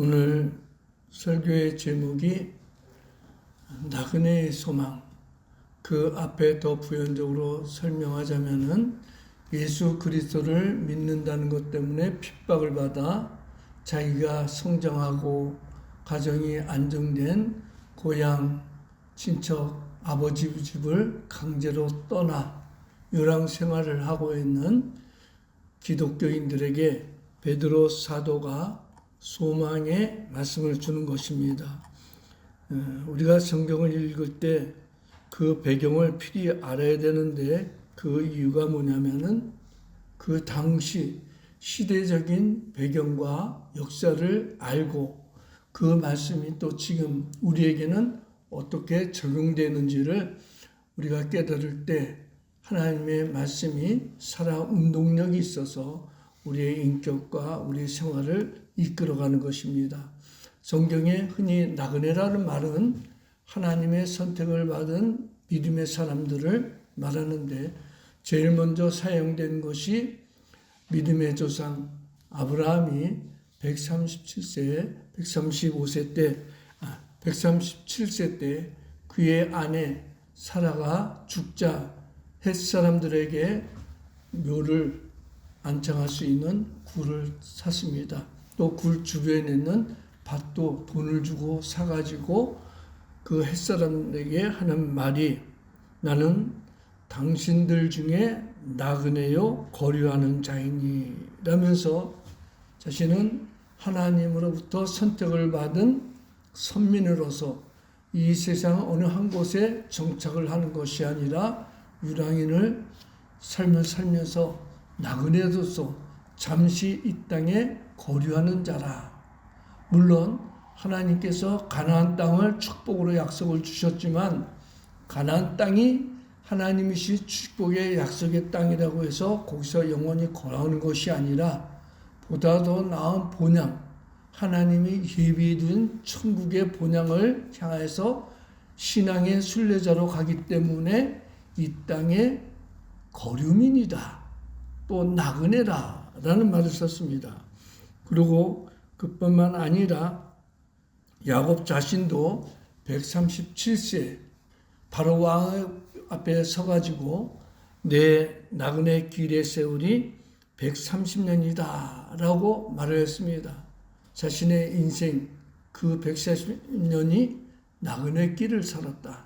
오늘 설교의 제목이 나그네의 소망. 그 앞에 더 부연적으로 설명하자면은 예수 그리스도를 믿는다는 것 때문에 핍박을 받아 자기가 성장하고 가정이 안정된 고향, 친척, 아버지 집을 강제로 떠나 요랑 생활을 하고 있는 기독교인들에게 베드로 사도가 소망의 말씀을 주는 것입니다. 우리가 성경을 읽을 때 그 배경을 필히 알아야 되는데 그 이유가 뭐냐면은 그 당시 시대적인 배경과 역사를 알고 그 말씀이 또 지금 우리에게는 어떻게 적용되는지를 우리가 깨달을 때 하나님의 말씀이 살아 운동력이 있어서 우리의 인격과 우리의 생활을 이끌어가는 것입니다. 성경에 흔히 나그네라는 말은 하나님의 선택을 받은 믿음의 사람들을 말하는데 제일 먼저 사용된 것이 믿음의 조상 아브라함이 137세 때 그의 아내 사라가 죽자 헷 사람들에게 묘를 안창할 수 있는 굴을 샀습니다. 또 굴 주변에 있는 밭도 돈을 주고 사가지고 그 햇사람에게 하는 말이 나는 당신들 중에 나그네요 거류하는 자이니 라면서 자신은 하나님으로부터 선택을 받은 선민으로서 이 세상 어느 한 곳에 정착을 하는 것이 아니라 유랑인을 삶을 살면서 나그네로서 잠시 이 땅에 거류하는 자라. 물론 하나님께서 가나안 땅을 축복으로 약속을 주셨지만 가나안 땅이 하나님이시 축복의 약속의 땅이라고 해서 거기서 영원히 거하는 것이 아니라 보다 더 나은 본향, 하나님이 예비해 둔 천국의 본향을 향해서 신앙의 순례자로 가기 때문에 이 땅의 거류민이다. 또 나그네라 라는 말을 썼습니다. 그리고 그뿐만 아니라 야곱 자신도 137세 바로 왕 앞에 서가지고 내 나그네 길의 세월이 130년이다 라고 말을 했습니다. 자신의 인생 그 140년이 나그네 길을 살았다.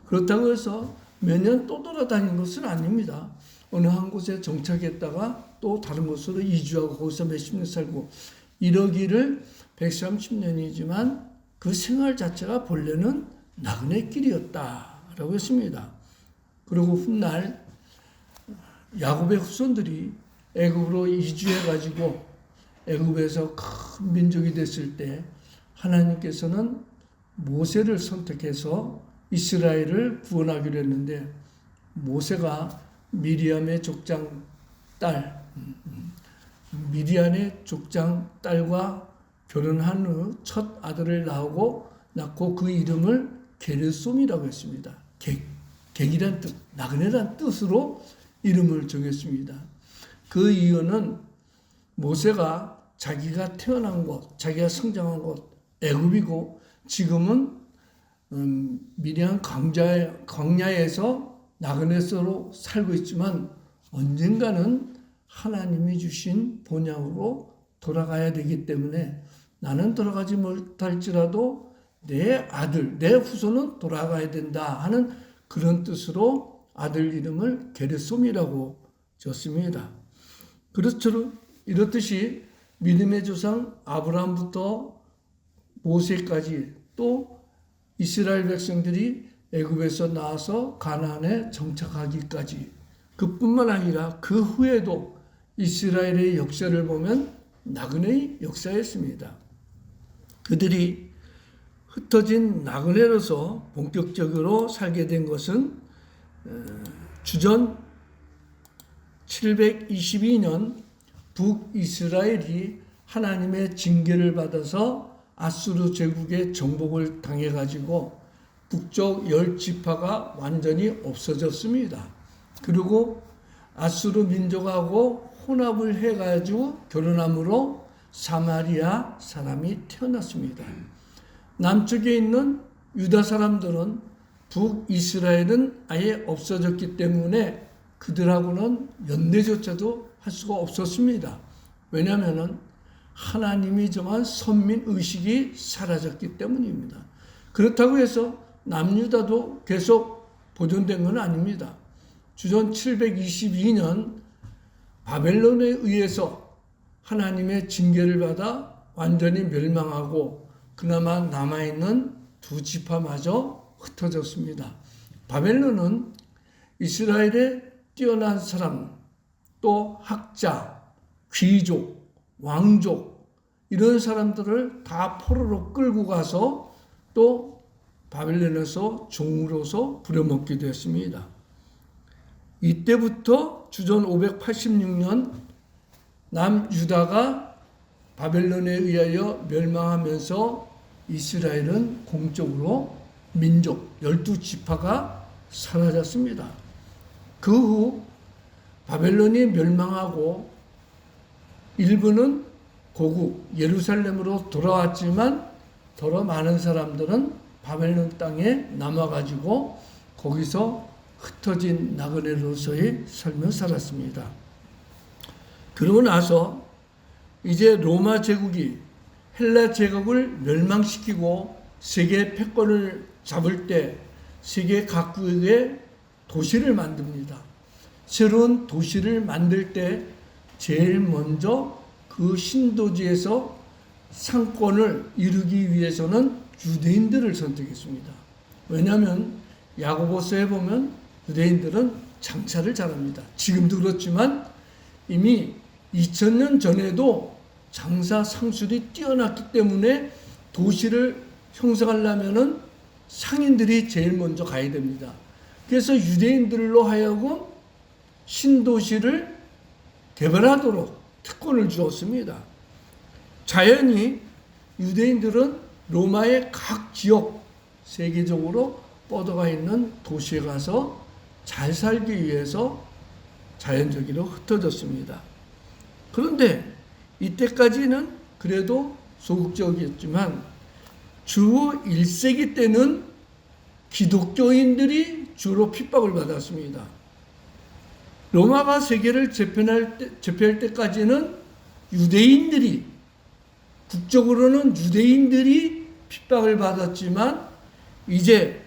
그렇다고 해서 매년 또 돌아다니는 것은 아닙니다. 어느 한 곳에 정착했다가 또 다른 곳으로 이주하고 거기서 몇십 년 살고 이러기를 130년이지만 그 생활 자체가 본래는 나그네 길이었다라고 했습니다. 그리고 훗날 야곱의 후손들이 애굽으로 이주해가지고 애굽에서 큰 민족이 됐을 때 하나님께서는 모세를 선택해서 이스라엘을 구원하기로 했는데 모세가 미리암의 족장 딸 미디안의 족장 딸과 결혼한 후 첫 아들을 낳고 그 이름을 게르솜이라고 했습니다. 객이란 뜻, 나그네란 뜻으로 이름을 정했습니다. 그 이유는 모세가 자기가 태어난 곳, 자기가 성장한 곳 애굽이고 지금은 미디안 광야에서 나그네로 살고 있지만 언젠가는 하나님이 주신 본향으로 돌아가야 되기 때문에 나는 돌아가지 못할지라도 내 아들, 내 후손은 돌아가야 된다 하는 그런 뜻으로 아들 이름을 게르솜이라고 줬습니다. 그렇죠. 이렇듯이 믿음의 조상 아브라함부터 모세까지 또 이스라엘 백성들이 애굽에서 나와서 가나안에 정착하기까지 그뿐만 아니라 그 후에도 이스라엘의 역사를 보면 나그네의 역사였습니다. 그들이 흩어진 나그네로서 본격적으로 살게 된 것은 주전 722년 북이스라엘이 하나님의 징계를 받아서 아수르 제국의 정복을 당해가지고 북쪽 10지파가 완전히 없어졌습니다. 그리고 아수르 민족하고 혼합을 해가지고 결혼함으로 사마리아 사람이 태어났습니다. 남쪽에 있는 유다 사람들은 북이스라엘은 아예 없어졌기 때문에 그들하고는 연대조차도 할 수가 없었습니다. 왜냐하면 하나님이 정한 선민 의식이 사라졌기 때문입니다. 그렇다고 해서 남유다도 계속 보존된 건 아닙니다. 주전 722년 바벨론에 의해서 하나님의 징계를 받아 완전히 멸망하고 그나마 남아있는 두 지파마저 흩어졌습니다. 바벨론은 이스라엘의 뛰어난 사람, 또 학자, 귀족, 왕족 이런 사람들을 다 포로로 끌고 가서 또 바벨론에서 종으로서 부려먹기도 했습니다. 이때부터 주전 586년 남유다가 바벨론에 의하여 멸망하면서 이스라엘은 공적으로 민족 12지파가 사라졌습니다. 그 후 바벨론이 멸망하고 일부는 고국 예루살렘으로 돌아왔지만 더러 많은 사람들은 바벨론 땅에 남아가지고 거기서 흩어진 나그네로서의 삶을 살았습니다. 그러고 나서 이제 로마 제국이 헬라 제국을 멸망시키고 세계 패권을 잡을 때 세계 각국에 도시를 만듭니다. 새로운 도시를 만들 때 제일 먼저 그 신도지에서 상권을 이루기 위해서는 유대인들을 선택했습니다. 왜냐하면 야고보서에 보면 유대인들은 장사를 잘합니다. 지금도 그렇지만 이미 2000년 전에도 장사 상술이 뛰어났기 때문에 도시를 형성하려면은 상인들이 제일 먼저 가야 됩니다. 그래서 유대인들로 하여금 신도시를 개발하도록 특권을 주었습니다. 자연히 유대인들은 로마의 각 지역 세계적으로 뻗어가 있는 도시에 가서 잘 살기 위해서 자연적으로 흩어졌습니다. 그런데 이때까지는 그래도 소극적이었지만 주 1세기 때는 기독교인들이 주로 핍박을 받았습니다. 로마가 세계를 제패할 때까지는 유대인들이 국적으로는 유대인들이 핍박을 받았지만 이제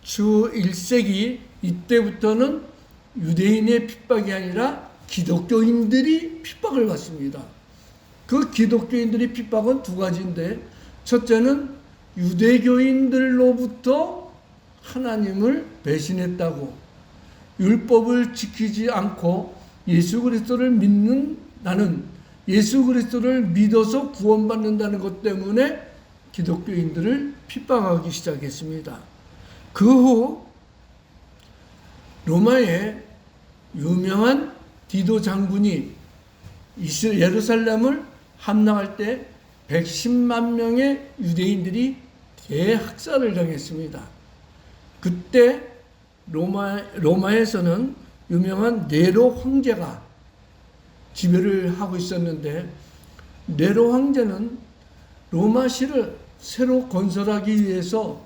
주 1세기 이때부터는 유대인의 핍박이 아니라 기독교인들이 핍박을 받습니다. 그 기독교인들의 핍박은 두 가지인데 첫째는 유대교인들로부터 하나님을 배신했다고 율법을 지키지 않고 예수 그리스도를 믿는 나는 예수 그리스도를 믿어서 구원받는다는 것 때문에 기독교인들을 핍박하기 시작했습니다. 그 후 로마의 유명한 디도 장군이 예루살렘을 함락할 때 110만 명의 유대인들이 대학살을 당했습니다. 그때 로마에서는 유명한 네로 황제가 지배를 하고 있었는데 네로 황제는 로마시를 새로 건설하기 위해서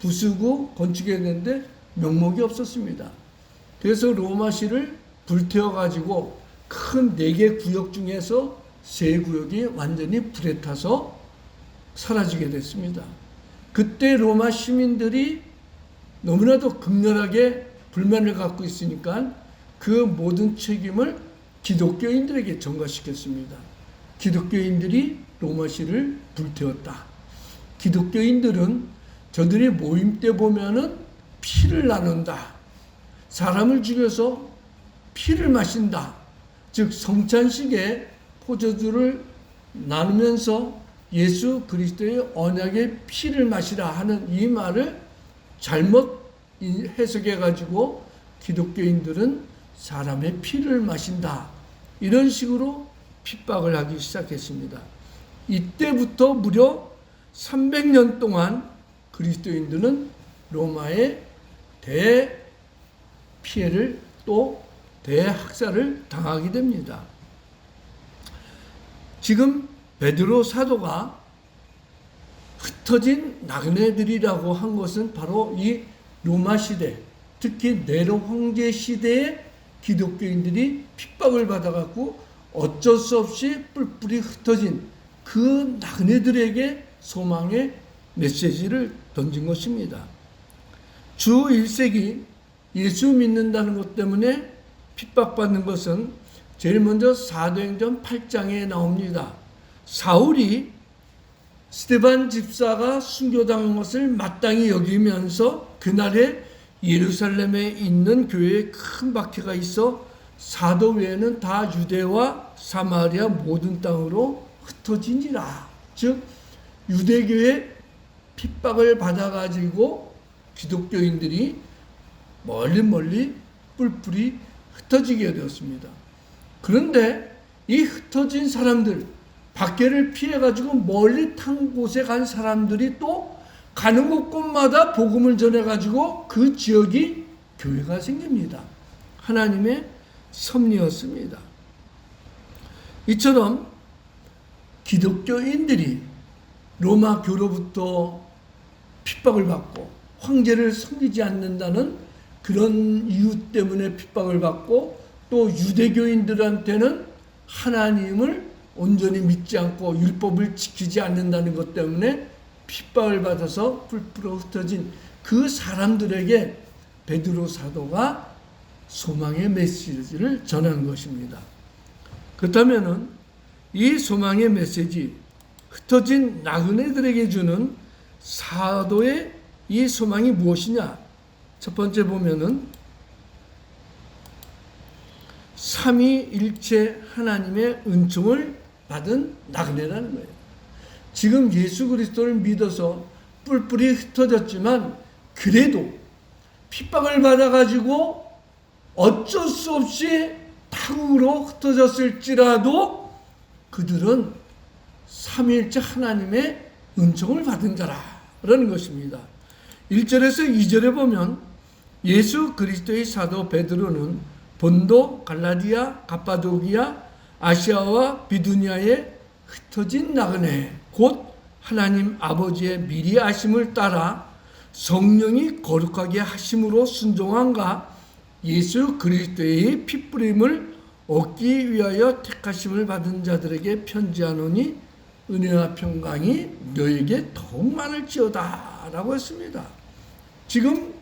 부수고 건축했는데 명목이 없었습니다. 그래서 로마시를 불태워가지고 큰 4개 구역 중에서 3구역이 완전히 불에 타서 사라지게 됐습니다. 그때 로마 시민들이 너무나도 극렬하게 불만을 갖고 있으니까 그 모든 책임을 기독교인들에게 전가시켰습니다. 기독교인들이 로마시를 불태웠다. 기독교인들은 저들이 모임 때 보면은 피를 나눈다. 사람을 죽여서 피를 마신다. 즉 성찬식에 포도주를 나누면서 예수 그리스도의 언약의 피를 마시라 하는 이 말을 잘못 해석해 가지고 기독교인들은 사람의 피를 마신다. 이런 식으로 핍박을 하기 시작했습니다. 이때부터 무려 300년 동안 그리스도인들은 로마의 대피해를 또 대학살을 당하게 됩니다. 지금 베드로 사도가 흩어진 나그네들이라고 한 것은 바로 이 로마 시대, 특히 네로 황제 시대에 기독교인들이 핍박을 받아갖고 어쩔 수 없이 뿔뿔이 흩어진 그 나그네들에게 소망의 메시지를 던진 것입니다. 주 1세기 예수 믿는다는 것 때문에 핍박받는 것은 제일 먼저 사도행전 8장에 나옵니다. 사울이 스데반 집사가 순교당한 것을 마땅히 여기면서 그날에 예루살렘에 있는 교회에 큰 박해가 있어 사도 외에는 다 유대와 사마리아 모든 땅으로 흩어지니라. 즉 유대교의 핍박을 받아가지고 기독교인들이 멀리 뿔뿔이 흩어지게 되었습니다. 그런데 이 흩어진 사람들, 박해를 피해가지고 멀리 탄 곳에 간 사람들이 또 가는 곳곳마다 복음을 전해가지고 그 지역이 교회가 생깁니다. 하나님의 섭리였습니다. 이처럼 기독교인들이 로마 교로부터 핍박을 받고 황제를 섬기지 않는다는 그런 이유 때문에 핍박을 받고 또 유대교인들한테는 하나님을 온전히 믿지 않고 율법을 지키지 않는다는 것 때문에 핍박을 받아서 뿔뿔이 흩어진 그 사람들에게 베드로 사도가 소망의 메시지를 전한 것입니다. 그렇다면 이 소망의 메시지, 흩어진 나그네들에게 주는 사도의 이 소망이 무엇이냐? 첫 번째 보면은 삼위일체 하나님의 은총을 받은 나그네라는 거예요. 지금 예수 그리스도를 믿어서 뿔뿔이 흩어졌지만 그래도 핍박을 받아가지고 어쩔 수 없이 타국으로 흩어졌을지라도 그들은 삼위일체 하나님의 은총을 받은 자라는 것입니다. 1절에서 2절에 보면 예수 그리스도의 사도 베드로는 본도, 갈라디아, 갑바도기아, 아시아와 비두니아에 흩어진 나그네 곧 하나님 아버지의 미리 아심을 따라 성령이 거룩하게 하심으로 순종한가 예수 그리스도의 피뿌림을 얻기 위하여 택하심을 받은 자들에게 편지하노니 은혜와 평강이 너에게 더욱 많을지어다 라고 했습니다. 지금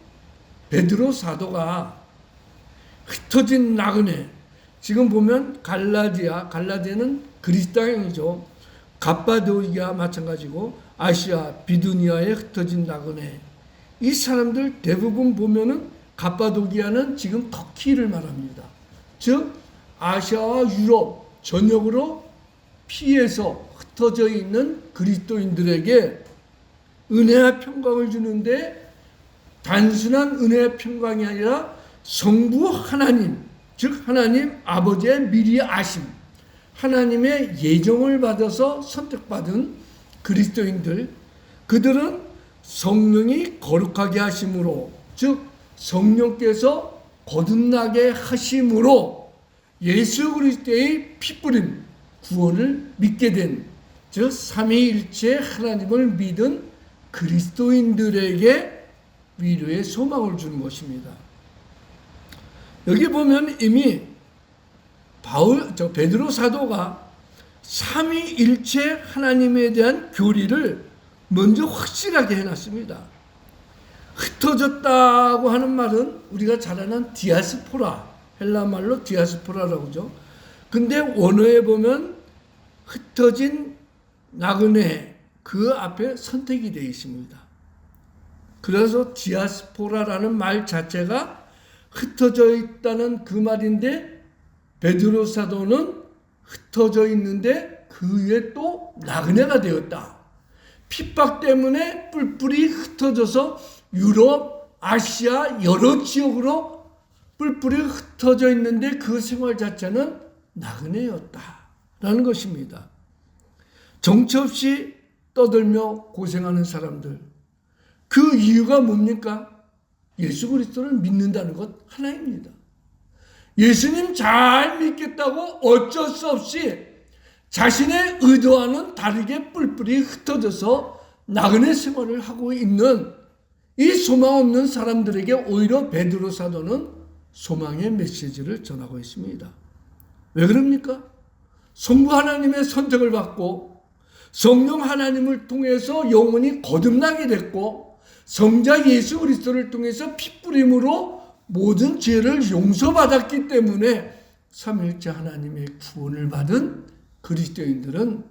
베드로 사도가 흩어진 나그네, 지금 보면 갈라디아는 그리스 땅이죠. 갑바도기아 마찬가지고 아시아, 비두니아에 흩어진 나그네. 이 사람들 대부분 보면은 갑바도기아는 지금 터키를 말합니다. 즉 아시아와 유럽 전역으로 피해서 흩어져 있는 그리스도인들에게 은혜와 평강을 주는데 단순한 은혜와 평강이 아니라 성부 하나님, 즉 하나님 아버지의 미리 아심, 하나님의 예정을 받아서 선택받은 그리스도인들, 그들은 성령이 거룩하게 하심으로, 즉 성령께서 거듭나게 하심으로 예수 그리스도의 피뿌림, 구원을 믿게 된, 즉 삼위일체 하나님을 믿은 그리스도인들에게 위로의 소망을 주는 것입니다. 여기 보면 이미 베드로 사도가 삼위일체 하나님에 대한 교리를 먼저 확실하게 해놨습니다. 흩어졌다고 하는 말은 우리가 잘 아는 디아스포라, 헬라 말로 디아스포라라고 하죠. 근데 원어에 보면 흩어진 나그네 그 앞에 선택이 되어 있습니다. 그래서 디아스포라라는 말 자체가 흩어져 있다는 그 말인데 베드로 사도는 흩어져 있는데 그 위에 또 나그네가 되었다. 핍박 때문에 뿔뿔이 흩어져서 유럽, 아시아 여러 지역으로 뿔뿔이 흩어져 있는데 그 생활 자체는 나그네였다라는 것입니다. 정처 없이 떠들며 고생하는 사람들, 그 이유가 뭡니까? 예수 그리스도를 믿는다는 것 하나입니다. 예수님 잘 믿겠다고 어쩔 수 없이 자신의 의도와는 다르게 뿔뿔이 흩어져서 나그네 생활을 하고 있는 이 소망 없는 사람들에게 오히려 베드로 사도는 소망의 메시지를 전하고 있습니다. 왜 그럽니까? 성부 하나님의 선택을 받고 성령 하나님을 통해서 영혼이 거듭나게 됐고 성자 예수 그리스도를 통해서 핏부림으로 모든 죄를 용서받았기 때문에 삼위일체 하나님의 구원을 받은 그리스도인들은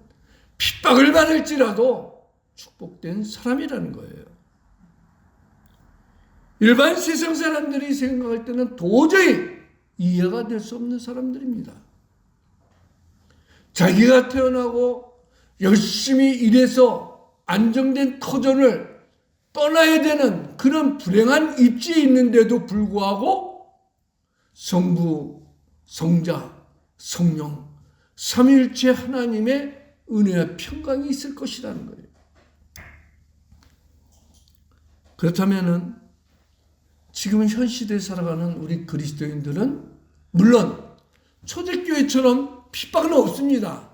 핍박을 받을지라도 축복된 사람이라는 거예요. 일반 세상 사람들이 생각할 때는 도저히 이해가 될 수 없는 사람들입니다. 자기가 태어나고 열심히 일해서 안정된 터전을 떠나야 되는 그런 불행한 입지에 있는데도 불구하고 성부, 성자, 성령, 삼위일체 하나님의 은혜와 평강이 있을 것이라는 거예요. 그렇다면은 지금 현 시대에 살아가는 우리 그리스도인들은 물론 초대교회처럼 핍박은 없습니다.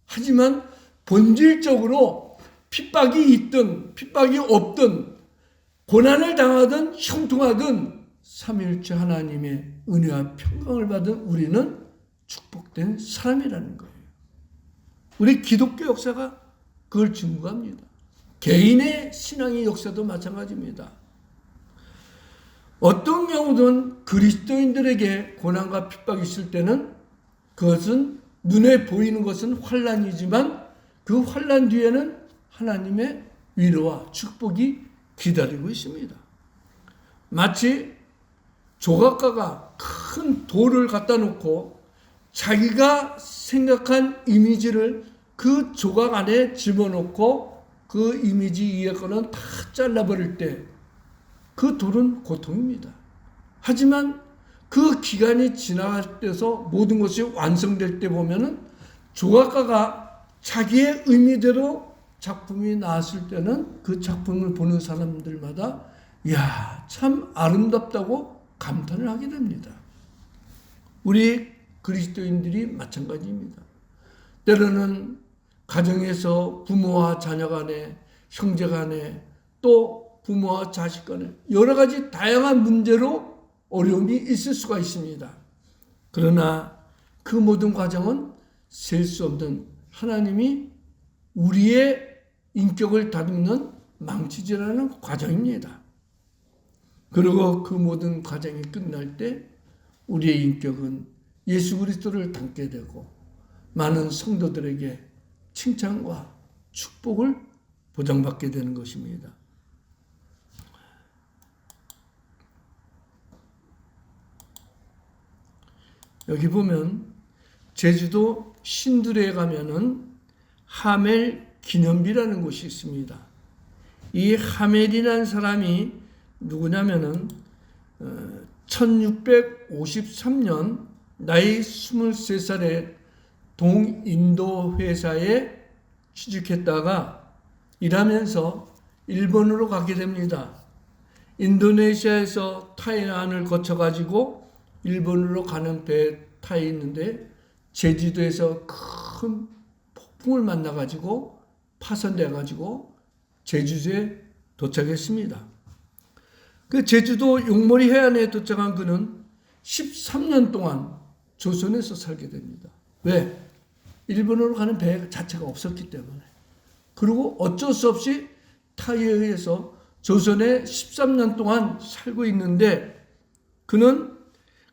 하지만 본질적으로 핍박이 있든 핍박이 없든 고난을 당하든 형통하든 삼위일체 하나님의 은혜와 평강을 받은 우리는 축복된 사람이라는 거예요. 우리 기독교 역사가 그걸 증거합니다. 개인의 신앙의 역사도 마찬가지입니다. 어떤 경우든 그리스도인들에게 고난과 핍박이 있을 때는 그것은 눈에 보이는 것은 환난이지만 그 환난 뒤에는 하나님의 위로와 축복이 기다리고 있습니다. 마치 조각가가 큰 돌을 갖다 놓고 자기가 생각한 이미지를 그 조각 안에 집어넣고 그 이미지 위에 거는 다 잘라버릴 때 그 돌은 고통입니다. 하지만 그 기간이 지나갈 때서 모든 것이 완성될 때 보면은 조각가가 자기의 의미대로 작품이 나왔을 때는 그 작품을 보는 사람들마다 이야, 참 아름답다고 감탄을 하게 됩니다. 우리 그리스도인들이 마찬가지입니다. 때로는 가정에서 부모와 자녀 간에, 형제 간에, 또 부모와 자식 간에 여러 가지 다양한 문제로 어려움이 있을 수가 있습니다. 그러나 그 모든 과정은 셀 수 없는 하나님이 우리의 인격을 다듬는 망치질하는 과정입니다. 그리고 그 모든 과정이 끝날 때 우리의 인격은 예수 그리스도를 닮게 되고 많은 성도들에게 칭찬과 축복을 보장받게 되는 것입니다. 여기 보면 제주도 신두레에 가면은 하멜 기념비라는 곳이 있습니다. 이 하멜이라는 사람이 누구냐면은 1653년 나이 23살에 동인도 회사에 취직했다가 일하면서 일본으로 가게 됩니다. 인도네시아에서 타이난을 거쳐가지고 일본으로 가는 배에 타 있는데 제주도에서 큰 폭풍을 만나가지고 파손돼가지고 제주도에 도착했습니다. 그 제주도 용머리 해안에 도착한 그는 13년 동안 조선에서 살게 됩니다. 왜? 일본으로 가는 배 자체가 없었기 때문에. 그리고 어쩔 수 없이 타이에 의해서 조선에 13년 동안 살고 있는데 그는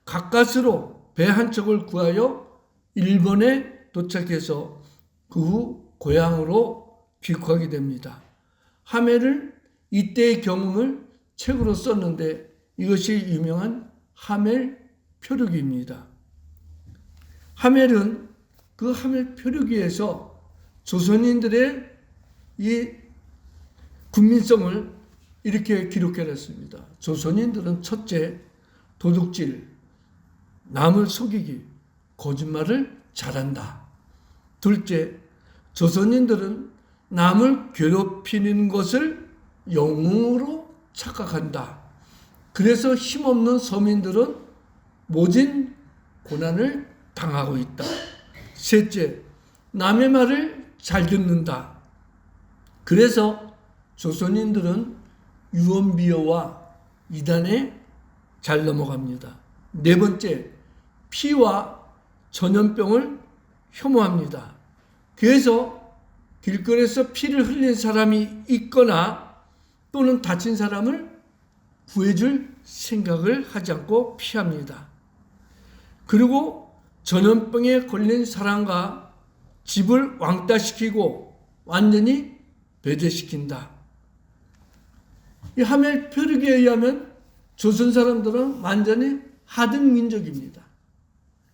가까스로 배 한 척을 구하여 일본에 도착해서 그 후 고향으로 귀국하게 됩니다. 하멜을 이때의 경험을 책으로 썼는데 이것이 유명한 하멜 표류기입니다. 하멜은 그 하멜 표류기에서 조선인들의 이 국민성을 이렇게 기록해놨습니다. 조선인들은 첫째, 도둑질, 남을 속이기, 거짓말을 잘한다. 둘째, 조선인들은 남을 괴롭히는 것을 영웅으로 착각한다. 그래서 힘없는 서민들은 모진 고난을 당하고 있다. 셋째, 남의 말을 잘 듣는다. 그래서 조선인들은 유언비어와 이단에 잘 넘어갑니다. 네 번째, 피와 전염병을 혐오합니다. 그래서 길거리에서 피를 흘린 사람이 있거나 또는 다친 사람을 구해줄 생각을 하지 않고 피합니다. 그리고 전염병에 걸린 사람과 집을 왕따시키고 완전히 배제시킨다. 이 하멜 표류기에 의하면 조선 사람들은 완전히 하등 민족입니다.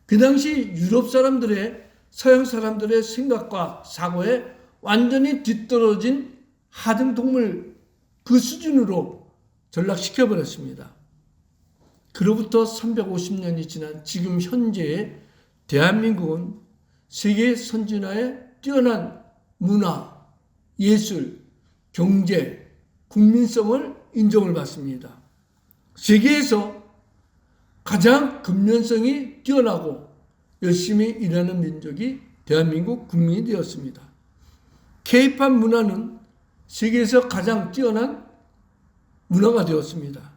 그 당시 유럽 사람들의 서양 사람들의 생각과 사고에 완전히 뒤떨어진 하등 동물 그 수준으로 전락시켜버렸습니다. 그로부터 350년이 지난 지금 현재의 대한민국은 세계 선진화에 뛰어난 문화, 예술, 경제, 국민성을 인정을 받습니다. 세계에서 가장 근면성이 뛰어나고 열심히 일하는 민족이 대한민국 국민이 되었습니다. K-팝 문화는 세계에서 가장 뛰어난 문화가 되었습니다.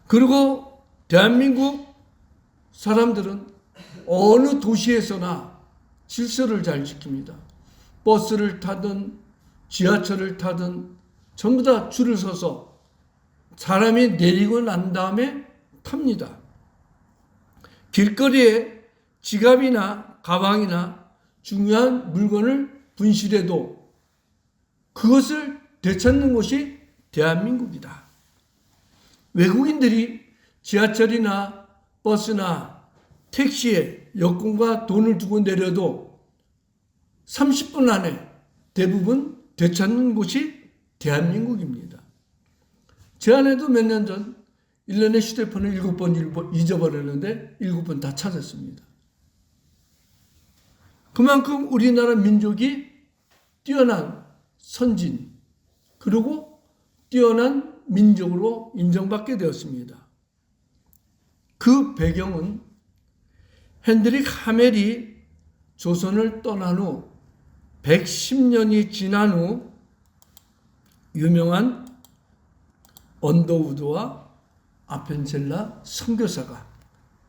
그리고 대한민국 사람들은 어느 도시에서나 질서를 잘 지킵니다. 버스를 타든 지하철을 타든 전부 다 줄을 서서 사람이 내리고 난 다음에 탑니다. 길거리에 지갑이나 가방이나 중요한 물건을 분실해도 그것을 되찾는 곳이 대한민국이다. 외국인들이 지하철이나 버스나 택시에 여권과 돈을 두고 내려도 30분 안에 대부분 되찾는 곳이 대한민국입니다. 제 아내도 몇 년 전 1년에 휴대폰을 7번 잊어버렸는데 7번 다 찾았습니다. 그만큼 우리나라 민족이 뛰어난 선진 그리고 뛰어난 민족으로 인정받게 되었습니다. 그 배경은 헨드릭 하멜이 조선을 떠난 후 110년이 지난 후 유명한 언더우드와 아펜셀라 선교사가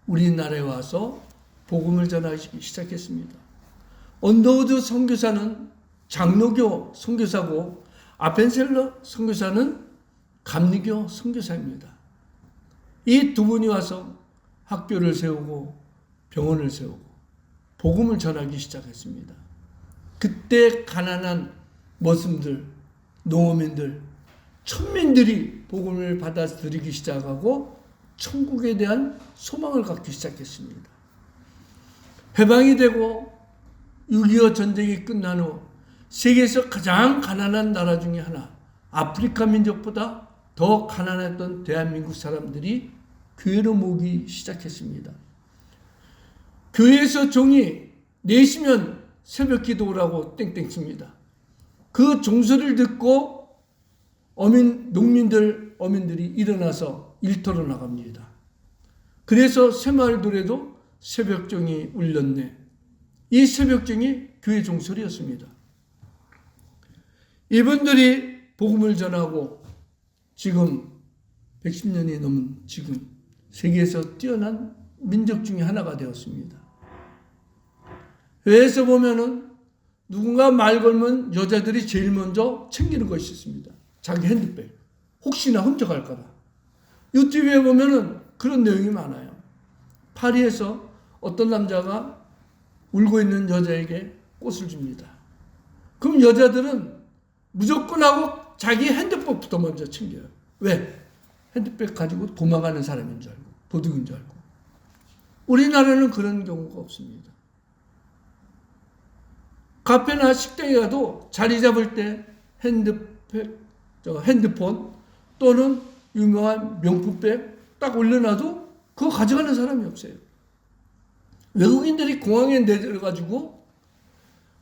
우리나라에 와서 복음을 전하기 시작했습니다. 언더우드 선교사는 장로교 선교사고 아펜셀라 선교사는 감리교 선교사입니다. 이 두 분이 와서 학교를 세우고 병원을 세우고 복음을 전하기 시작했습니다. 그때 가난한 머슴들, 농어민들, 천민들이 복음을 받아들이기 시작하고 천국에 대한 소망을 갖기 시작했습니다. 해방이 되고 6.25 전쟁이 끝난 후 세계에서 가장 가난한 나라 중에 하나, 아프리카 민족보다 더 가난했던 대한민국 사람들이 교회로 모이기 시작했습니다. 교회에서 종이 4시면 새벽 기도라고 땡땡 칩니다. 그 종소리를 듣고 어민들이 일어나서 일터로 나갑니다. 그래서 새마을들에도 새벽종이 울렸네. 이 새벽종이 교회 종소리였습니다. 이분들이 복음을 전하고 지금 110년이 넘은 지금 세계에서 뛰어난 민족 중에 하나가 되었습니다. 회에서 보면은 누군가 말 걸면 여자들이 제일 먼저 챙기는 것이 있습니다. 자기 핸드백. 혹시나 훔쳐갈까봐. 유튜브에 보면은 그런 내용이 많아요. 파리에서 어떤 남자가 울고 있는 여자에게 꽃을 줍니다. 그럼 여자들은 무조건 하고 자기 핸드백부터 먼저 챙겨요. 왜? 핸드백 가지고 도망가는 사람인 줄 알고, 도둑인 줄 알고. 우리나라는 그런 경우가 없습니다. 카페나 식당에 가도 자리 잡을 때 핸드폰 또는 유명한 명품백 딱 올려놔도 그거 가져가는 사람이 없어요. 외국인들이 공항에 내려가지고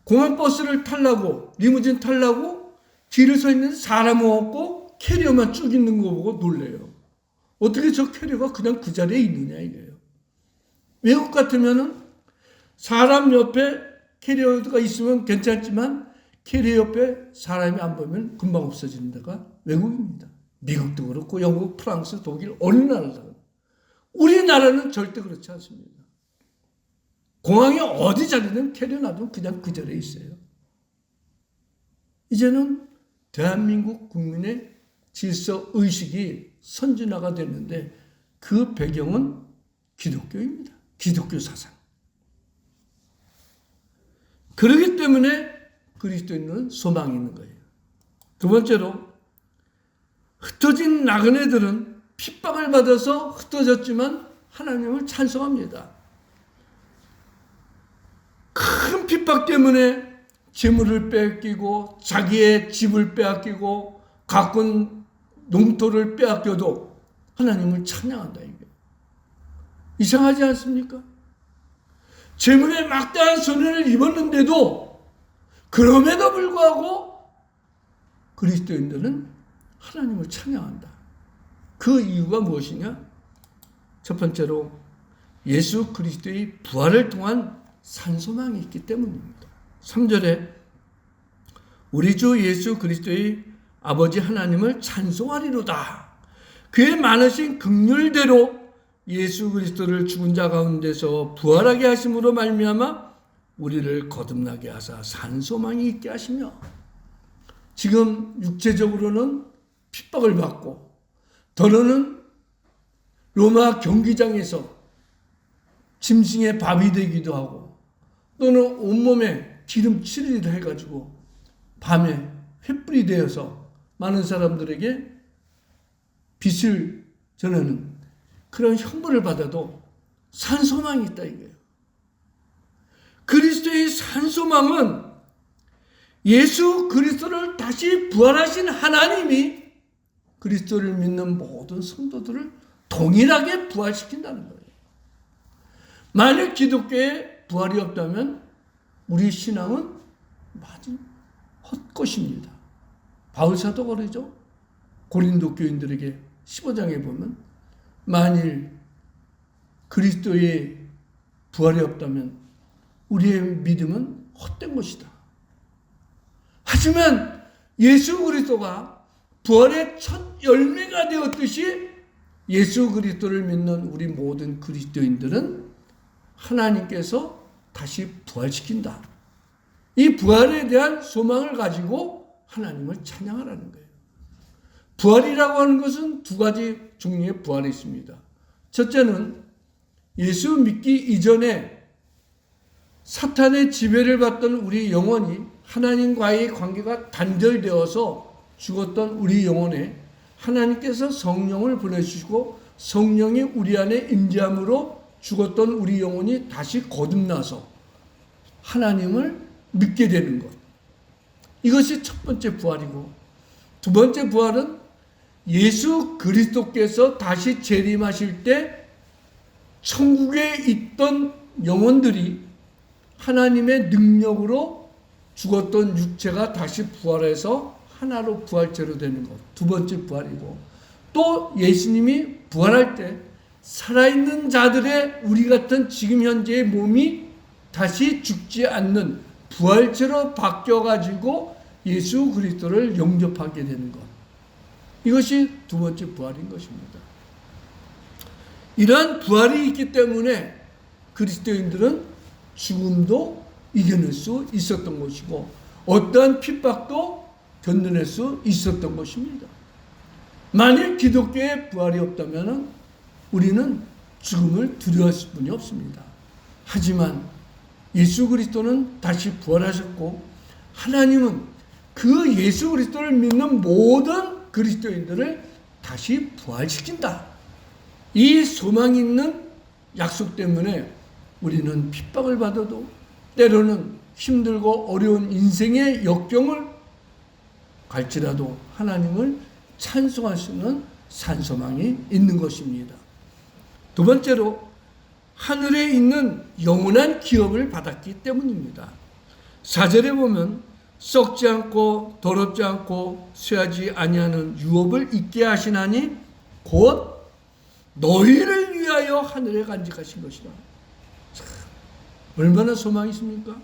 공항버스를 타려고 리무진 타려고 길을 서 있는 사람 없고 캐리어만 쭉 있는 거 보고 놀래요. 어떻게 저 캐리어가 그냥 그 자리에 있느냐 이거예요. 외국 같으면은 사람 옆에 캐리어가 있으면 괜찮지만 캐리어 옆에 사람이 안 보면 금방 없어지는 데가 외국입니다. 미국도 그렇고 영국, 프랑스, 독일 어느 나라도. 우리나라는 절대 그렇지 않습니다. 공항에 어디 자리든 캐리어 놔두면 그냥 그 자리에 있어요. 이제는 대한민국 국민의 질서 의식이 선진화가 됐는데 그 배경은 기독교입니다. 기독교 사상. 그렇기 때문에 그리스도인은 소망이 있는 거예요. 두 번째로 흩어진 나그네들은 핍박을 받아서 흩어졌지만 하나님을 찬송합니다. 큰 핍박 때문에 재물을 빼앗기고 자기의 집을 빼앗기고 가꾼 농토를 빼앗겨도 하나님을 찬양한다 이게. 이상하지 않습니까? 재물에 막대한 손해를 입었는데도 그럼에도 불구하고 그리스도인들은 하나님을 찬양한다. 그 이유가 무엇이냐? 첫 번째로 예수 그리스도의 부활을 통한 산소망이 있기 때문입니다. 3절에 우리 주 예수 그리스도의 아버지 하나님을 찬송하리로다. 그의 많으신 긍휼대로 예수 그리스도를 죽은 자 가운데서 부활하게 하심으로 말미암아 우리를 거듭나게 하사 산소망이 있게 하시며, 지금 육체적으로는 핍박을 받고 더러는 로마 경기장에서 짐승의 밥이 되기도 하고 또는 온몸에 기름칠을 해가지고 밤에 횃불이 되어서 많은 사람들에게 빛을 전하는 그런 형벌을 받아도 산소망이 있다 이거예요. 그리스도의 산소망은 예수 그리스도를 다시 부활하신 하나님이 그리스도를 믿는 모든 성도들을 동일하게 부활시킨다는 거예요. 만약 기독교에 부활이 없다면 우리 신앙은 마치 헛것입니다. 바울사도 그러죠. 고린도 교인들에게 15장에 보면 만일 그리스도의 부활이 없다면 우리의 믿음은 헛된 것이다. 하지만 예수 그리스도가 부활의 첫 열매가 되었듯이 예수 그리스도를 믿는 우리 모든 그리스도인들은 하나님께서 다시 부활시킨다. 이 부활에 대한 소망을 가지고 하나님을 찬양하라는 거예요. 부활이라고 하는 것은 두 가지 종류의 부활이 있습니다. 첫째는 예수 믿기 이전에 사탄의 지배를 받던 우리 영혼이 하나님과의 관계가 단절되어서 죽었던 우리 영혼에 하나님께서 성령을 보내주시고 성령이 우리 안에 임재함으로 죽었던 우리 영혼이 다시 거듭나서 하나님을 믿게 되는 것. 이것이 첫 번째 부활이고, 두 번째 부활은 예수 그리스도께서 다시 재림하실 때 천국에 있던 영혼들이 하나님의 능력으로 죽었던 육체가 다시 부활해서 하나로 부활체로 되는 것. 두 번째 부활이고, 또 예수님이 부활할 때 살아있는 자들의 우리 같은 지금 현재의 몸이 다시 죽지 않는 부활체로 바뀌어가지고 예수 그리스도를 영접하게 되는 것. 이것이 두 번째 부활인 것입니다. 이러한 부활이 있기 때문에 그리스도인들은 죽음도 이겨낼 수 있었던 것이고 어떠한 핍박도 견뎌낼 수 있었던 것입니다. 만일 기독교의 부활이 없다면 우리는 죽음을 두려워할 수뿐이 없습니다. 하지만 예수 그리스도는 다시 부활하셨고 하나님은 그 예수 그리스도를 믿는 모든 그리스도인들을 다시 부활시킨다. 이 소망 있는 약속 때문에 우리는 핍박을 받아도 때로는 힘들고 어려운 인생의 역경을 갈지라도 하나님을 찬송할 수 있는 산소망이 있는 것입니다. 두 번째로 하늘에 있는 영원한 기업을 받았기 때문입니다. 4절에 보면 썩지 않고 더럽지 않고 쇠하지 아니하는 유업을 있게 하시나니 곧 너희를 위하여 하늘에 간직하신 것이라. 참, 얼마나 소망이 있습니까?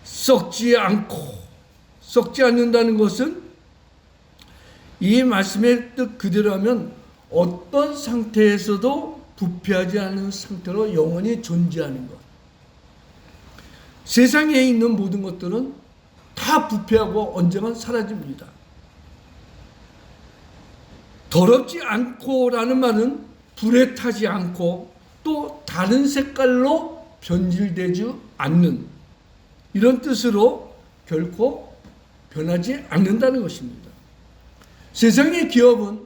썩지 않는다는 것은 이 말씀의 뜻 그대로 하면 어떤 상태에서도 부패하지 않은 상태로 영원히 존재하는 것. 세상에 있는 모든 것들은 다 부패하고 언젠간 사라집니다. 더럽지 않고라는 말은 불에 타지 않고 또 다른 색깔로 변질되지 않는 이런 뜻으로 결코 변하지 않는다는 것입니다. 세상의 기업은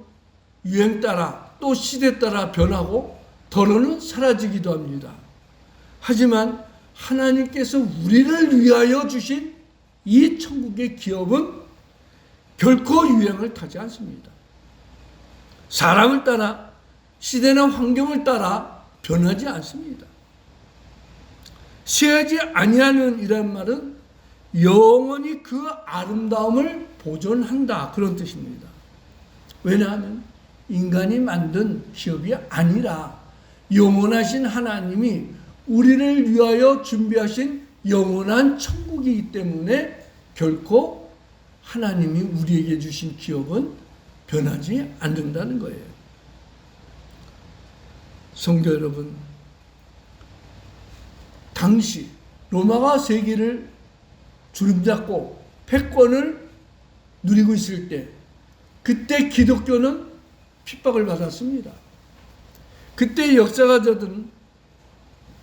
유행 따라 또 시대 따라 변하고 더러는 사라지기도 합니다. 하지만 하나님께서 우리를 위하여 주신 이 천국의 기업은 결코 유행을 타지 않습니다. 사람을 따라 시대나 환경을 따라 변하지 않습니다. 쇠하지 아니하는 이란 말은 영원히 그 아름다움을 보존한다 그런 뜻입니다. 왜냐하면 인간이 만든 기업이 아니라 영원하신 하나님이 우리를 위하여 준비하신 영원한 천국이기 때문에 결코 하나님이 우리에게 주신 기업은 변하지 않는다는 거예요. 성도 여러분, 당시 로마가 세계를 주름잡고 패권을 누리고 있을 때 그때 기독교는 핍박을 받았습니다. 그때 역사가들은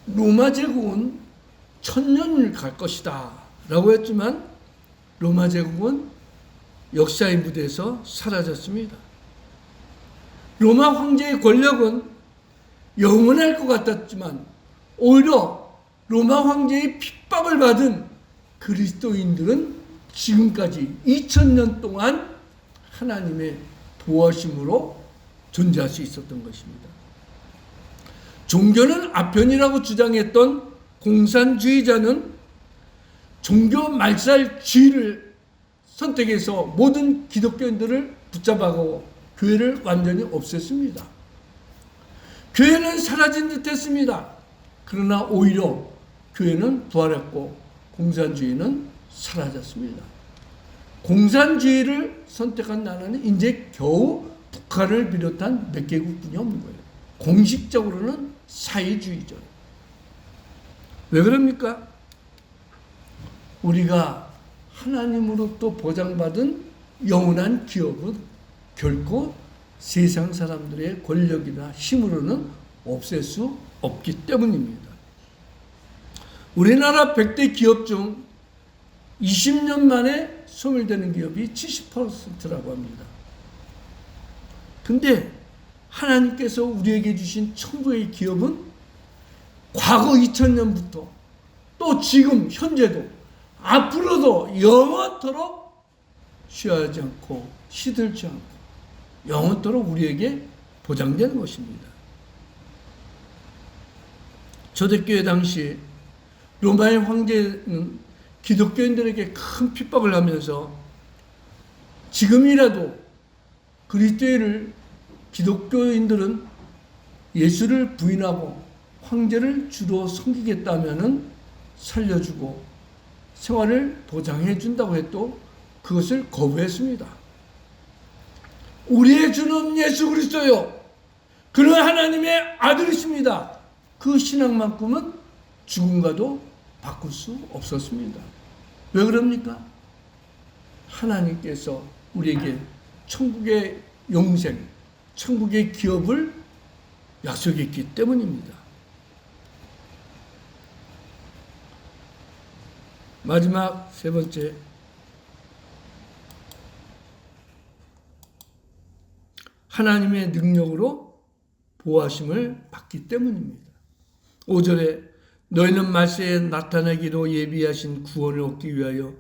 로마 제국은 1000년을 갈 것이다 라고 했지만 로마 제국은 역사의 무대에서 사라졌습니다. 로마 황제의 권력은 영원할 것 같았지만 오히려 로마 황제의 핍박을 받은 그리스도인들은 지금까지 2000년 동안 하나님의 보호하심으로 존재할 수 있었던 것입니다. 종교는 아편이라고 주장했던 공산주의자는 종교 말살주의를 선택해서 모든 기독교인들을 붙잡아가고 교회를 완전히 없앴습니다. 교회는 사라진 듯 했습니다. 그러나 오히려 교회는 부활했고 공산주의는 사라졌습니다. 공산주의를 선택한 나라는 이제 겨우 북한을 비롯한 몇 개국뿐이 없는 거예요. 공식적으로는 사회주의죠. 왜 그럽니까? 우리가 하나님으로부터 보장받은 영원한 기업은 결코 세상 사람들의 권력이나 힘으로는 없앨 수 없기 때문입니다. 우리나라 100대 기업 중 20년 만에 소멸되는 기업이 70%라고 합니다. 근데 하나님께서 우리에게 주신 천국의 기업은 과거 2000년부터 또 지금 현재도 앞으로도 영원토록 쉬어하지 않고 시들지 않고 영원토록 우리에게 보장되는 것입니다. 초대교회 당시 로마의 황제는 기독교인들에게 큰 핍박을 하면서 지금이라도 그리스도인을 기독교인들은 예수를 부인하고 황제를 주로 섬기겠다면은 살려주고 생활을 보장해 준다고 해도 그것을 거부했습니다. 우리의 주는 예수 그리스도요. 그는 하나님의 아들이십니다. 그 신앙만큼은 죽음과도 바꿀 수 없었습니다. 왜 그럽니까? 하나님께서 우리에게 천국의 영생, 천국의 기업을 약속했기 때문입니다. 마지막 세 번째, 하나님의 능력으로 보호하심을 받기 때문입니다. 5절에 너희는 말세에 나타나기로 예비하신 구원을 얻기 위하여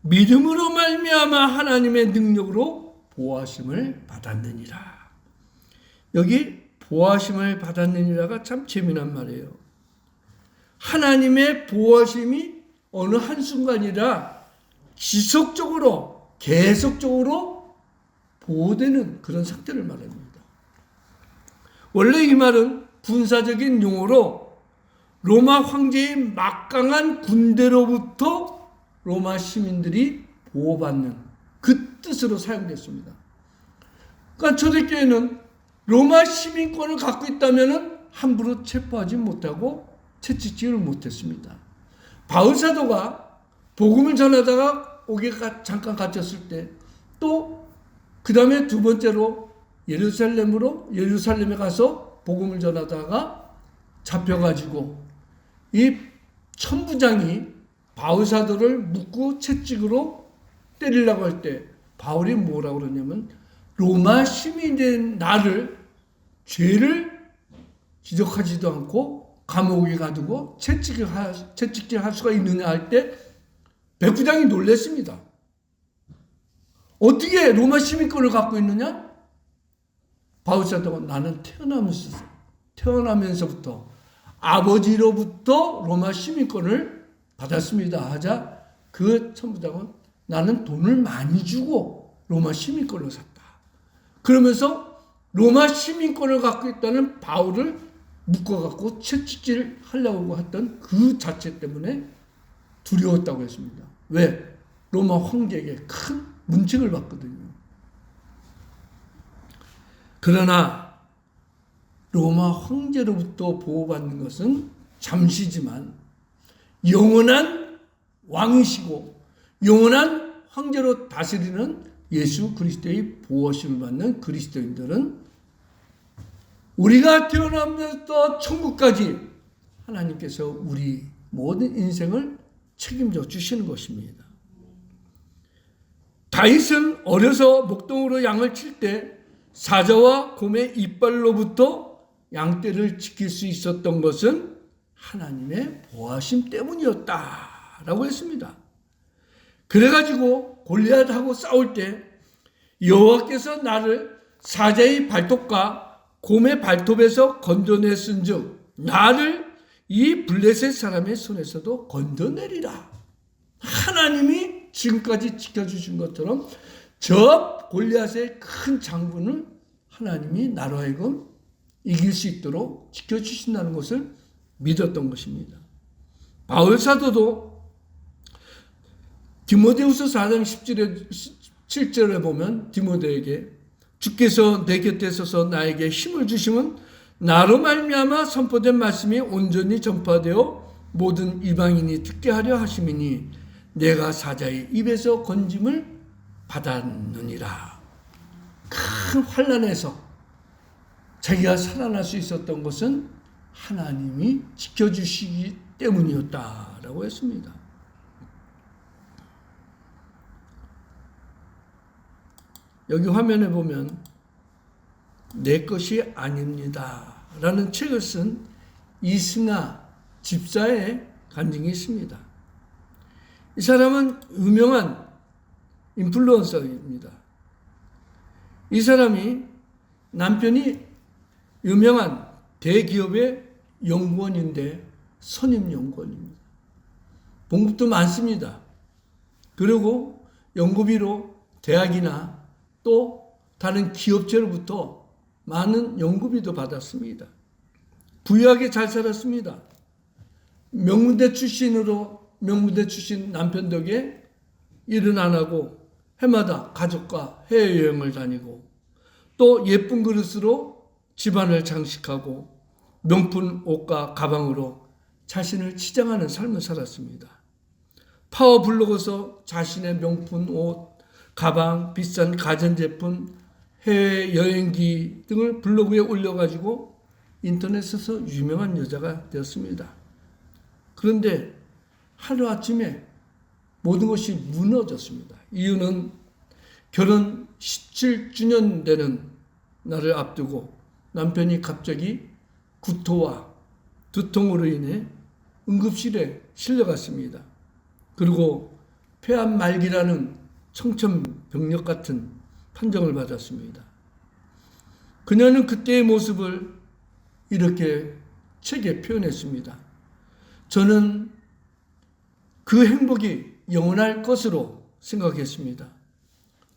믿음으로 말미암아 하나님의 능력으로 보호하심을 받았느니라. 여기 보호하심을 받았느니라가 참 재미난 말이에요. 하나님의 보호하심이 어느 한순간이라 지속적으로 계속적으로 보호되는 그런 상태를 말합니다. 원래 이 말은 군사적인 용어로 로마 황제의 막강한 군대로부터 로마 시민들이 보호받는 그 뜻으로 사용됐습니다. 그러니까 초대교회는 로마 시민권을 갖고 있다면 함부로 체포하지 못하고 채찍질을 못했습니다. 바울 사도가 복음을 전하다가 옥에 잠깐 갇혔을 때, 또 그 다음에 두 번째로 예루살렘에 가서 복음을 전하다가 잡혀가지고 이 천부장이 바울 사도를 묶고 채찍으로 때리려고 할 때 바울이 뭐라고 그러냐면, 로마 시민이 된 나를, 죄를 지적하지도 않고 감옥에 가두고 채찍질 할 수가 있느냐 할 때 백부장이 놀랐습니다. 어떻게 로마 시민권을 갖고 있느냐? 바울 사도가 나는 태어나면서부터 아버지로부터 로마 시민권을 받았습니다 하자, 그 천부장은 나는 돈을 많이 주고 로마 시민권을 샀다. 그러면서 로마 시민권을 갖고 있다는 바울을 묶어갖고 채찍질 하려고 했던 그 자체 때문에 두려웠다고 했습니다. 왜? 로마 황제에게 큰 문책을 받거든요. 그러나 로마 황제로부터 보호받는 것은 잠시지만 영원한 왕이시고 영원한 황제로 다스리는 예수 그리스도의 보호심을 받는 그리스도인들은 우리가 태어나면서 천국까지 하나님께서 우리 모든 인생을 책임져 주시는 것입니다. 다윗은 어려서 목동으로 양을 칠 때 사자와 곰의 이빨로부터 양떼를 지킬 수 있었던 것은 하나님의 보호하심 때문이었다라고 했습니다. 그래가지고 골리앗하고 싸울 때 여호와께서 나를 사자의 발톱과 곰의 발톱에서 건져냈은즉 나를 이 블레셋 사람의 손에서도 건져내리라. 하나님이 지금까지 지켜주신 것처럼 저 골리앗의 큰 장군을 하나님이 나로 하여금 이길 수 있도록 지켜주신다는 것을 믿었던 것입니다. 바울 사도도 디모데후서 4장 7절에 보면 디모데에게 주께서 내 곁에 서서 나에게 힘을 주심은 나로 말미암아 선포된 말씀이 온전히 전파되어 모든 이방인이 듣게 하려 하심이니 내가 사자의 입에서 건짐을 받았느니라. 큰 환난에서 자기가 살아날 수 있었던 것은 하나님이 지켜주시기 때문이었다라고 했습니다. 여기 화면에 보면 내 것이 아닙니다 라는 책을 쓴 이승하 집사의 간증이 있습니다. 이 사람은 유명한 인플루언서입니다. 이 사람이 남편이 유명한 대기업의 연구원인데 선임 연구원입니다. 봉급도 많습니다. 그리고 연구비로 대학이나 또 다른 기업체로부터 많은 연구비도 받았습니다. 부유하게 잘 살았습니다. 명문대 출신 남편 덕에 일은 안 하고 해마다 가족과 해외여행을 다니고 또 예쁜 그릇으로 집안을 장식하고 명품 옷과 가방으로 자신을 치장하는 삶을 살았습니다. 파워블로그에서 자신의 명품 옷, 가방, 비싼 가전제품, 해외여행기 등을 블로그에 올려가지고 인터넷에서 유명한 여자가 되었습니다. 그런데 하루아침에 모든 것이 무너졌습니다. 이유는 결혼 17주년 되는 날을 앞두고 남편이 갑자기 구토와 두통으로 인해 응급실에 실려갔습니다. 그리고 폐암 말기라는 청천벽력 같은 판정을 받았습니다. 그녀는 그때의 모습을 이렇게 책에 표현했습니다. 저는 그 행복이 영원할 것으로 생각했습니다.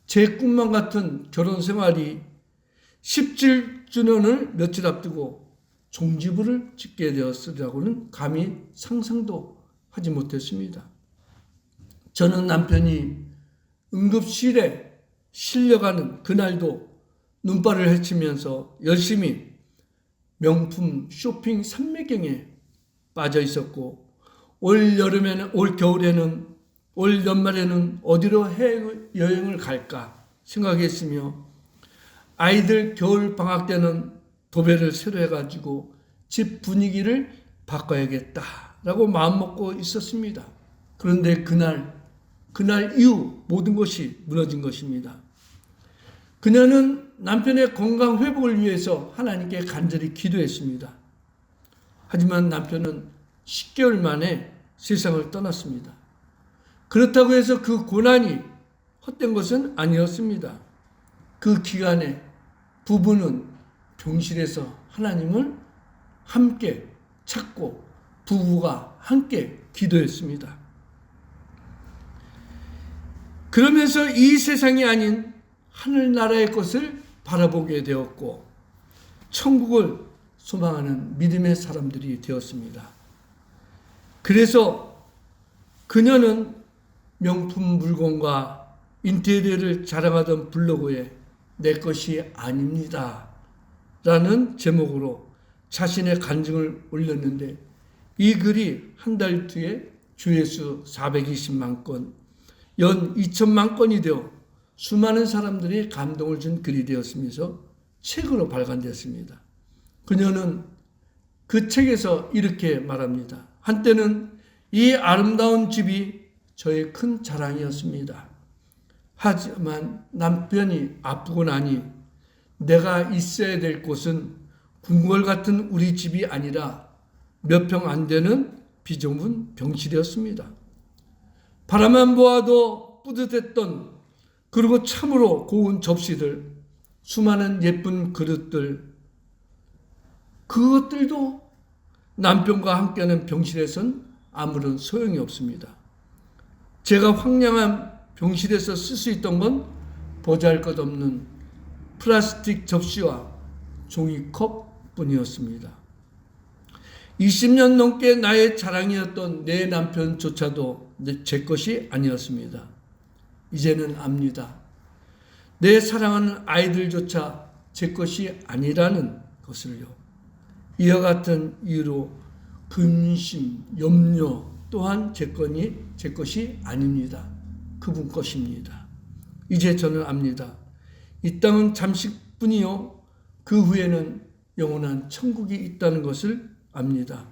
제 꿈만 같은 결혼 생활이 17주년을 며칠 앞두고 종지부를 찍게 되었으리라고는 감히 상상도 하지 못했습니다. 저는 남편이 응급실에 실려가는 그날도 눈발을 헤치면서 열심히 명품 쇼핑 삼매경에 빠져 있었고, 올 겨울에는, 올 연말에는 어디로 해외여행을 갈까 생각했으며, 아이들 겨울 방학 때는 도배를 새로 해가지고 집 분위기를 바꿔야겠다라고 마음먹고 있었습니다. 그런데 그날 이후 모든 것이 무너진 것입니다. 그녀는 남편의 건강 회복을 위해서 하나님께 간절히 기도했습니다. 하지만 남편은 10개월 만에 세상을 떠났습니다. 그렇다고 해서 그 고난이 헛된 것은 아니었습니다. 그 기간에 부부는 병실에서 하나님을 함께 찾고 부부가 함께 기도했습니다. 그러면서 이 세상이 아닌 하늘나라의 것을 바라보게 되었고 천국을 소망하는 믿음의 사람들이 되었습니다. 그래서 그녀는 명품 물건과 인테리어를 자랑하던 블로그에 내 것이 아닙니다 라는 제목으로 자신의 간증을 올렸는데, 이 글이 한 달 뒤에 조회수 420만 건, 연 2천만 건이 되어 수많은 사람들이 감동을 준 글이 되었으면서 책으로 발간되었습니다. 그녀는 그 책에서 이렇게 말합니다. 한때는 이 아름다운 집이 저의 큰 자랑이었습니다. 하지만 남편이 아프고 나니 내가 있어야 될 곳은 궁궐 같은 우리 집이 아니라 몇 평 안 되는 비좁은 병실이었습니다. 바라만 보아도 뿌듯했던, 그리고 참으로 고운 접시들, 수많은 예쁜 그릇들, 그것들도 남편과 함께하는 병실에선 아무런 소용이 없습니다. 제가 황량한 병실에서 쓸 수 있던 건 보잘것없는 플라스틱 접시와 종이컵 뿐이었습니다. 20년 넘게 나의 자랑이었던 내 남편조차도 제 것이 아니었습니다. 이제는 압니다. 내 사랑하는 아이들조차 제 것이 아니라는 것을요. 이와 같은 이유로 근심, 염려 또한 제 것이 아닙니다. 그분 것입니다. 이제 저는 압니다. 이 땅은 잠시뿐이요, 그 후에는 영원한 천국이 있다는 것을 압니다.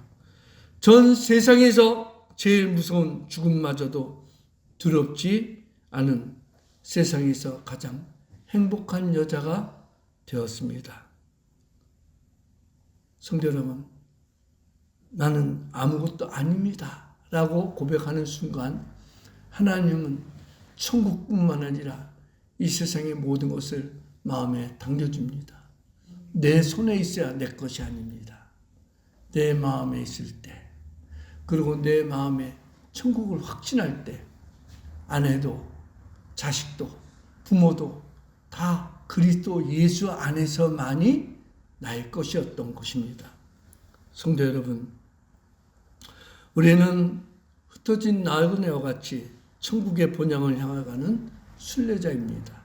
전 세상에서 제일 무서운 죽음마저도 두렵지 않은 세상에서 가장 행복한 여자가 되었습니다. 성도 여러분, 나는 아무것도 아닙니다 라고 고백하는 순간 하나님은 천국뿐만 아니라 이 세상의 모든 것을 마음에 당겨줍니다. 내 손에 있어야 내 것이 아닙니다. 내 마음에 있을 때, 그리고 내 마음에 천국을 확신할 때, 아내도 자식도 부모도 다 그리스도 예수 안에서만이 나의 것이었던 것입니다. 성도 여러분, 우리는 흩어진 나그네와 같이 천국의 본향을 향해가는 순례자입니다.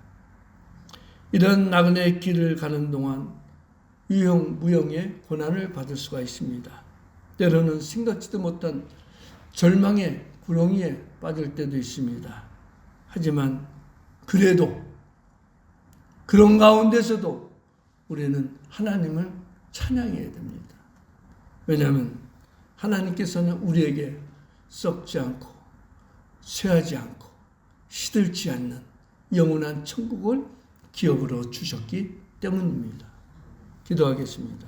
이런 나그네의 길을 가는 동안 유형, 무형의 고난을 받을 수가 있습니다. 때로는 생각지도 못한 절망의 구렁이에 빠질 때도 있습니다. 하지만 그래도 그런 가운데서도 우리는 하나님을 찬양해야 됩니다. 왜냐하면 하나님께서는 우리에게 썩지 않고 쇠하지 않고 시들지 않는 영원한 천국을 기업으로 주셨기 때문입니다. 기도하겠습니다.